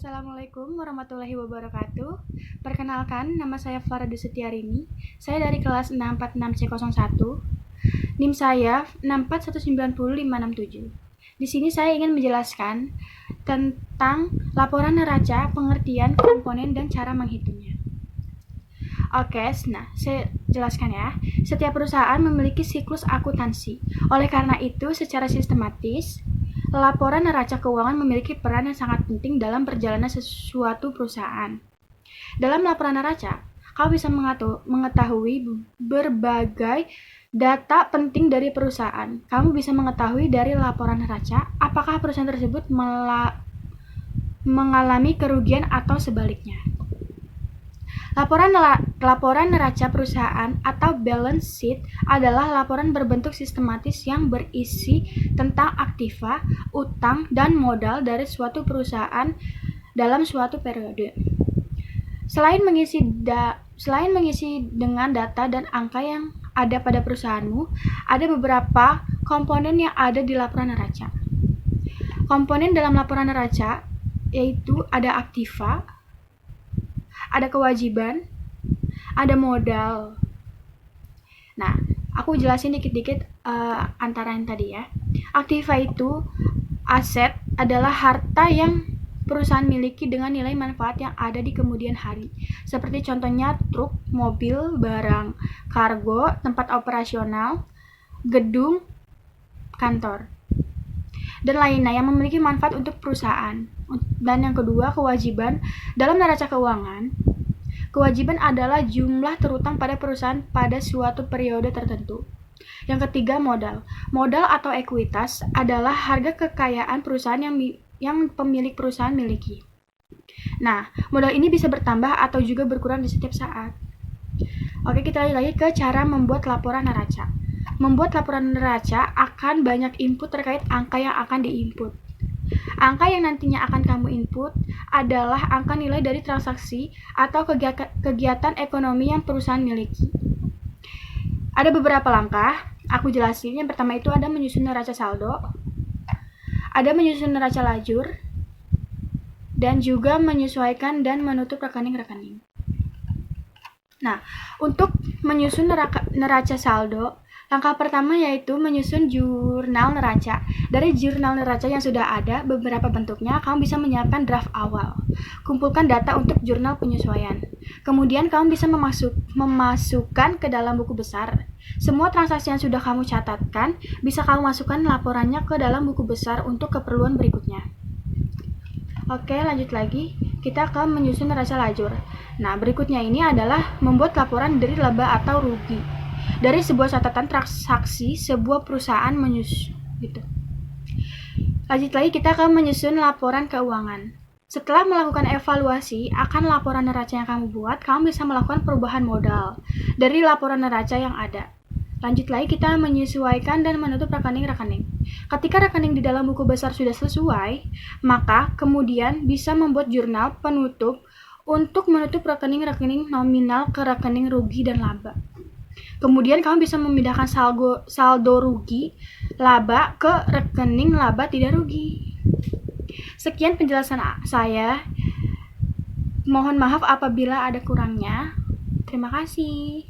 Assalamualaikum warahmatullahi wabarakatuh. Perkenalkan, nama saya Faradu Setiarini. Saya dari kelas 646C01. NIM saya 6419057. Di sini saya ingin menjelaskan tentang laporan neraca, pengertian, komponen, dan cara menghitungnya. Oke, nah saya jelaskan ya. Setiap perusahaan memiliki siklus akuntansi. Oleh karena itu, secara sistematis, laporan neraca keuangan memiliki peran yang sangat penting dalam perjalanan sesuatu perusahaan. Dalam laporan neraca, kau bisa mengetahui berbagai data penting dari perusahaan. Kamu bisa mengetahui dari laporan neraca apakah perusahaan tersebut mengalami kerugian atau sebaliknya. Laporan neraca perusahaan atau balance sheet adalah laporan berbentuk sistematis yang berisi tentang aktiva, utang, dan modal dari suatu perusahaan dalam suatu periode. Selain mengisi dengan data dan angka yang ada pada perusahaanmu, ada beberapa komponen yang ada di laporan neraca. Komponen dalam laporan neraca yaitu ada aktiva, ada kewajiban, ada modal. Nah, aku jelasin dikit-dikit antara yang tadi ya. Aktiva itu aset adalah harta yang perusahaan miliki dengan nilai manfaat yang ada di kemudian hari. Seperti contohnya truk, mobil, barang, kargo, tempat operasional, gedung, kantor, dan lainnya yang memiliki manfaat untuk perusahaan. Dan yang kedua, kewajiban. Dalam neraca keuangan, kewajiban adalah jumlah terutang pada perusahaan pada suatu periode tertentu. Yang ketiga, modal. Modal atau ekuitas adalah harga kekayaan perusahaan yang pemilik perusahaan miliki. Nah, modal ini bisa bertambah atau juga berkurang di setiap saat. Oke, kita lihat lagi ke cara membuat laporan neraca. Membuat laporan neraca akan banyak input terkait angka yang akan diinput. Angka yang nantinya akan kamu input adalah angka nilai dari transaksi atau kegiatan ekonomi yang perusahaan miliki. Ada beberapa langkah, aku jelasin. Yang pertama itu ada menyusun neraca saldo, ada menyusun neraca lajur, dan juga menyesuaikan dan menutup rekening-rekening. Nah, untuk menyusun neraca saldo, langkah pertama yaitu menyusun jurnal neraca. Dari jurnal neraca yang sudah ada beberapa bentuknya, kamu bisa menyiapkan draft awal. Kumpulkan data untuk jurnal penyesuaian. Kemudian kamu bisa memasukkan ke dalam buku besar. Semua transaksi yang sudah kamu catatkan, bisa kamu masukkan laporannya ke dalam buku besar untuk keperluan berikutnya. Oke, lanjut lagi. Kita akan menyusun neraca lajur. Nah, berikutnya ini adalah membuat laporan dari laba atau rugi dari sebuah catatan transaksi sebuah perusahaan gitu. Lanjut lagi, kita akan menyusun laporan keuangan. Setelah melakukan evaluasi akan laporan neraca yang kamu buat, kamu bisa melakukan perubahan modal dari laporan neraca yang ada. Lanjut lagi, kita menyesuaikan dan menutup rekening-rekening. Ketika rekening di dalam buku besar sudah sesuai, maka kemudian bisa membuat jurnal penutup untuk menutup rekening-rekening nominal ke rekening rugi dan laba. Kemudian kamu bisa memindahkan saldo rugi laba ke rekening laba tidak rugi. Sekian penjelasan saya. Mohon maaf apabila ada kurangnya. Terima kasih.